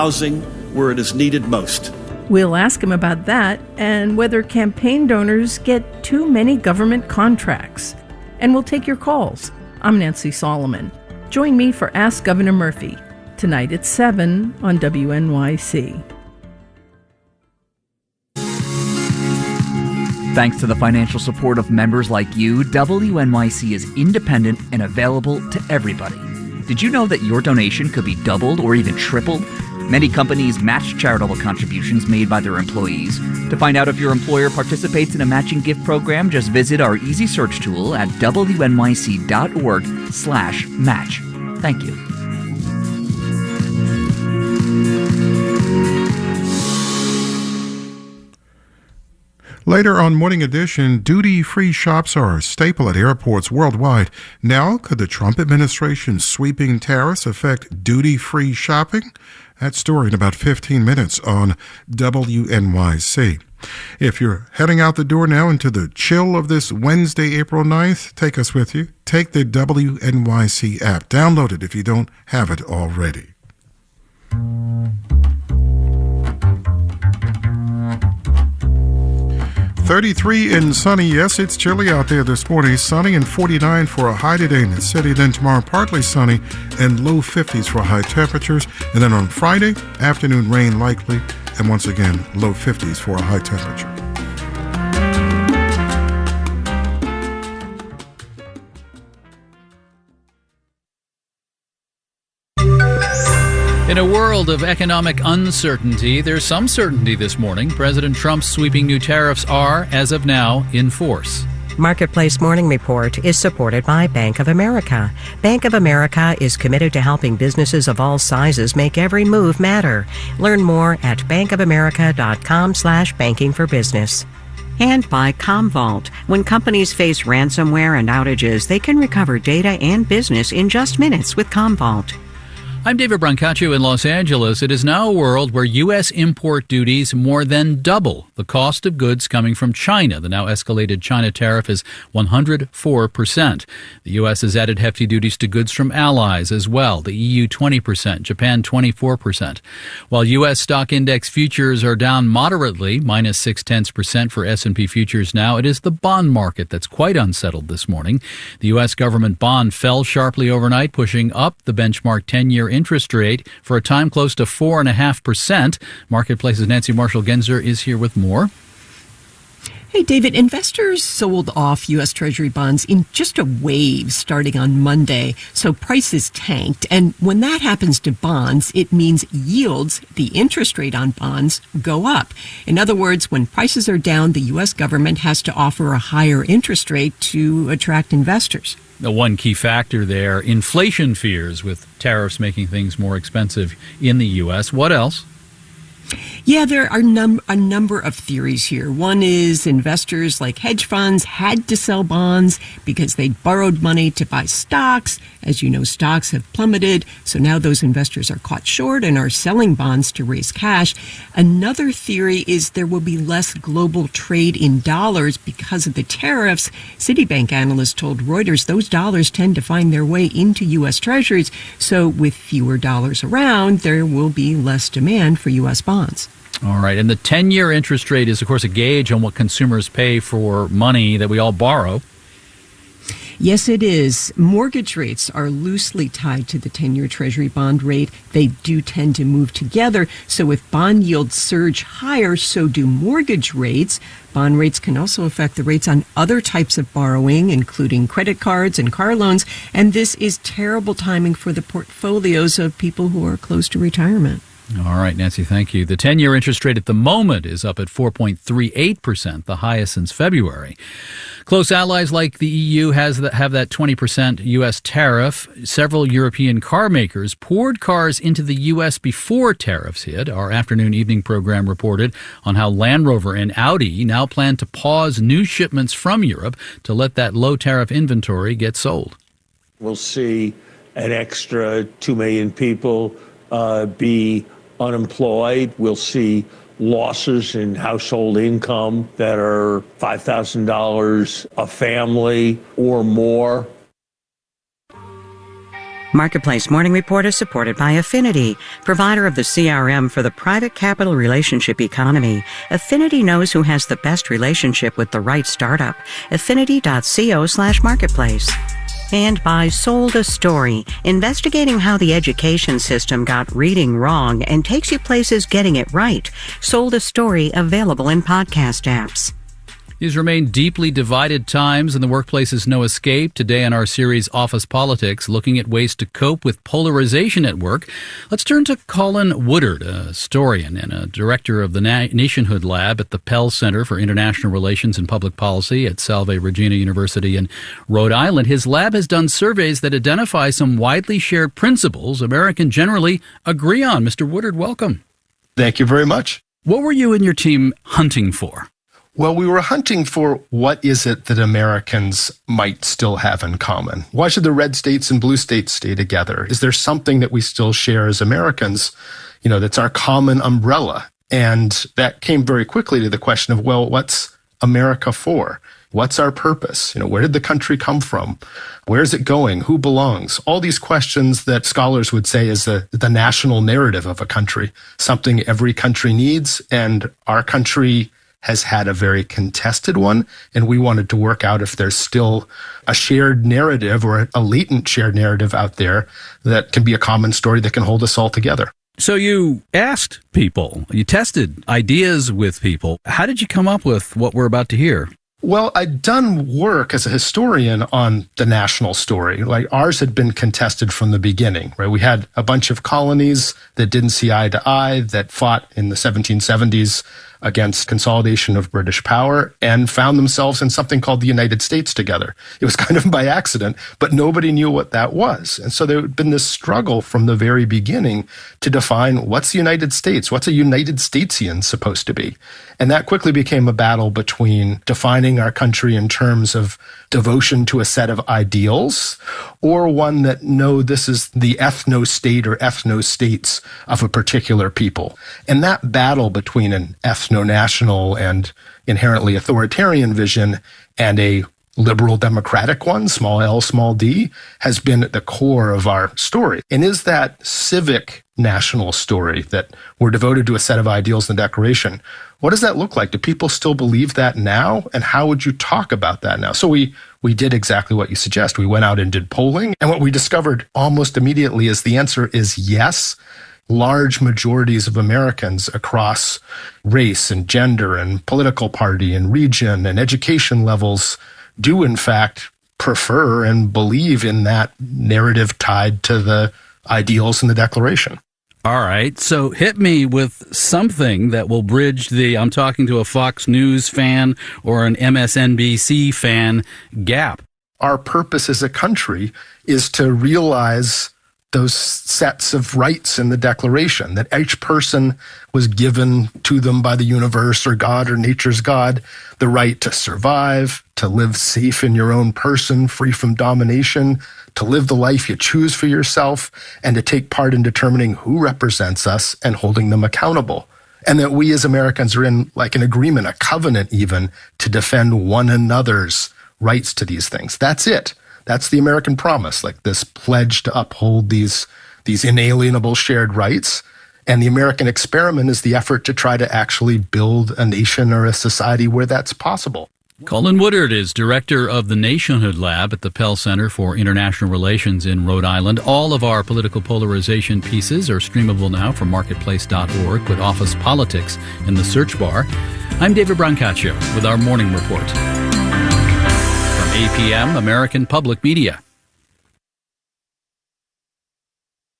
housing where it is needed most. We'll ask him about that and whether campaign donors get too many government contracts. And we'll take your calls. I'm Nancy Solomon. Join me for Ask Governor Murphy, tonight at 7 on WNYC. Thanks to the financial support of members like you, WNYC is independent and available to everybody. Did you know that your donation could be doubled or even tripled? Many companies match charitable contributions made by their employees. To find out if your employer participates in a matching gift program, just visit our easy search tool at wnyc.org/match. Thank you. Later on Morning Edition, duty-free shops are a staple at airports worldwide. Now, could the Trump administration's sweeping tariffs affect duty-free shopping? That story in about 15 minutes on WNYC. If you're heading out the door now into the chill of this Wednesday, April 9th, take us with you. Take the WNYC app. Download it if you don't have it already. 33 and sunny. Yes, it's chilly out there this morning. Sunny and 49 for a high today in the city. Then tomorrow, partly sunny and low 50s for high temperatures. And then on Friday, afternoon rain likely. And once again, low 50s for a high temperature. In a world of economic uncertainty, there's some certainty this morning. President Trump's sweeping new tariffs are, as of now, in force. Marketplace Morning Report is supported by Bank of America. Bank of America is committed to helping businesses of all sizes make every move matter. Learn more at bankofamerica.com/bankingforbusiness. And by Commvault. When companies face ransomware and outages, they can recover data and business in just minutes with Commvault. I'm David Brancaccio in Los Angeles. It is now a world where U.S. import duties more than double the cost of goods coming from China. The now escalated China tariff is 104%. The U.S. has added hefty duties to goods from allies as well. The EU 20%, Japan 24%. While U.S. stock index futures are down moderately, minus 0.6% for S&P futures now, it is the bond market that's quite unsettled this morning. The U.S. government bond fell sharply overnight, pushing up the benchmark 10-year interest rate for a time close to 4.5%. Marketplace's Nancy Marshall-Genzer is here with more. Hey, David, investors sold off U.S. Treasury bonds in just a wave starting on Monday, so prices tanked. And when that happens to bonds, it means yields, the interest rate on bonds, go up. In other words, when prices are down, the U.S. government has to offer a higher interest rate to attract investors. The one key factor there, inflation fears with tariffs making things more expensive in the U.S. What else? Yeah, there are a number of theories here. One is investors like hedge funds had to sell bonds because they borrowed money to buy stocks. As you know, stocks have plummeted, so now those investors are caught short and are selling bonds to raise cash. Another theory is there will be less global trade in dollars because of the tariffs. Citibank analysts told Reuters those dollars tend to find their way into U.S. Treasuries, so with fewer dollars around, there will be less demand for U.S. bonds. All right. And the 10-year interest rate is, of course, a gauge on what consumers pay for money that we all borrow. Yes, it is. Mortgage rates are loosely tied to the 10-year Treasury bond rate. They do tend to move together. So if bond yields surge higher, so do mortgage rates. Bond rates can also affect the rates on other types of borrowing, including credit cards and car loans. And this is terrible timing for the portfolios of people who are close to retirement. All right, Nancy, thank you. The 10-year interest rate at the moment is up at 4.38%, the highest since February. Close allies like the EU have that 20% U.S. tariff. Several European car makers poured cars into the U.S. before tariffs hit. Our afternoon evening program reported on how Land Rover and Audi now plan to pause new shipments from Europe to let that low tariff inventory get sold. We'll see an extra 2 million people be unemployed. We'll see losses in household income that are $5,000 a family or more. Marketplace Morning Report is supported by Affinity, provider of the CRM for the private capital relationship economy. Affinity knows who has the best relationship with the right startup. Affinity.co/marketplace. And by Sold a Story, investigating how the education system got reading wrong and takes you places getting it right. Sold a Story, available in podcast apps. These remain deeply divided times, and the workplace is no escape. Today on our series, Office Politics, looking at ways to cope with polarization at work. Let's turn to Colin Woodard, a historian and a director of the Nationhood Lab at the Pell Center for International Relations and Public Policy at Salve Regina University in Rhode Island. His lab has done surveys that identify some widely shared principles Americans generally agree on. Mr. Woodard, welcome. Thank you very much. What were you and your team hunting for? Well, we were hunting for what is it that Americans might still have in common? Why should the red states and blue states stay together? Is there something that we still share as Americans, that's our common umbrella? And that came very quickly to the question of, well, what's America for? What's our purpose? Where did the country come from? Where is it going? Who belongs? All these questions that scholars would say is the national narrative of a country, something every country needs, and our country has had a very contested one, and we wanted to work out if there's still a shared narrative or a latent shared narrative out there that can be a common story that can hold us all together. So you asked people, you tested ideas with people. How did you come up with what we're about to hear? Well, I'd done work as a historian on the national story. Like, ours had been contested from the beginning, right? We had a bunch of colonies that didn't see eye to eye, that fought in the 1770s against consolidation of British power and found themselves in something called the United States together. It was kind of by accident, but nobody knew what that was. And so there had been this struggle from the very beginning to define what's the United States, what's a United Statesian supposed to be. And that quickly became a battle between defining our country in terms of devotion to a set of ideals, or one that, no, this is the ethno-state or ethno-states of a particular people. And that battle between an ethno-national and inherently authoritarian vision and a liberal democratic one, small l, small d, has been at the core of our story. And is that civic national story that we're devoted to a set of ideals in the Declaration, what does that look like? Do people still believe that now? And how would you talk about that now? So we did exactly what you suggest. We went out and did polling. And what we discovered almost immediately is the answer is yes. Large majorities of Americans across race and gender and political party and region and education levels do in fact prefer and believe in that narrative tied to the ideals in the Declaration. All right, so hit me with something that will bridge the I'm talking to a Fox News fan or an MSNBC fan gap. Our purpose as a country is to realize those sets of rights in the Declaration, that each person was given to them by the universe or God or nature's God, the right to survive, to live safe in your own person, free from domination, to live the life you choose for yourself, and to take part in determining who represents us and holding them accountable. And that we as Americans are in like an agreement, a covenant even, to defend one another's rights to these things. That's it. That's the American promise, like this pledge to uphold these inalienable shared rights. And the American experiment is the effort to try to actually build a nation or a society where that's possible. Colin Woodard is director of the Nationhood Lab at the Pell Center for International Relations in Rhode Island. All of our political polarization pieces are streamable now from marketplace.org. Put Office Politics in the search bar. I'm David Brancaccio with our morning report. From APM, American Public Media.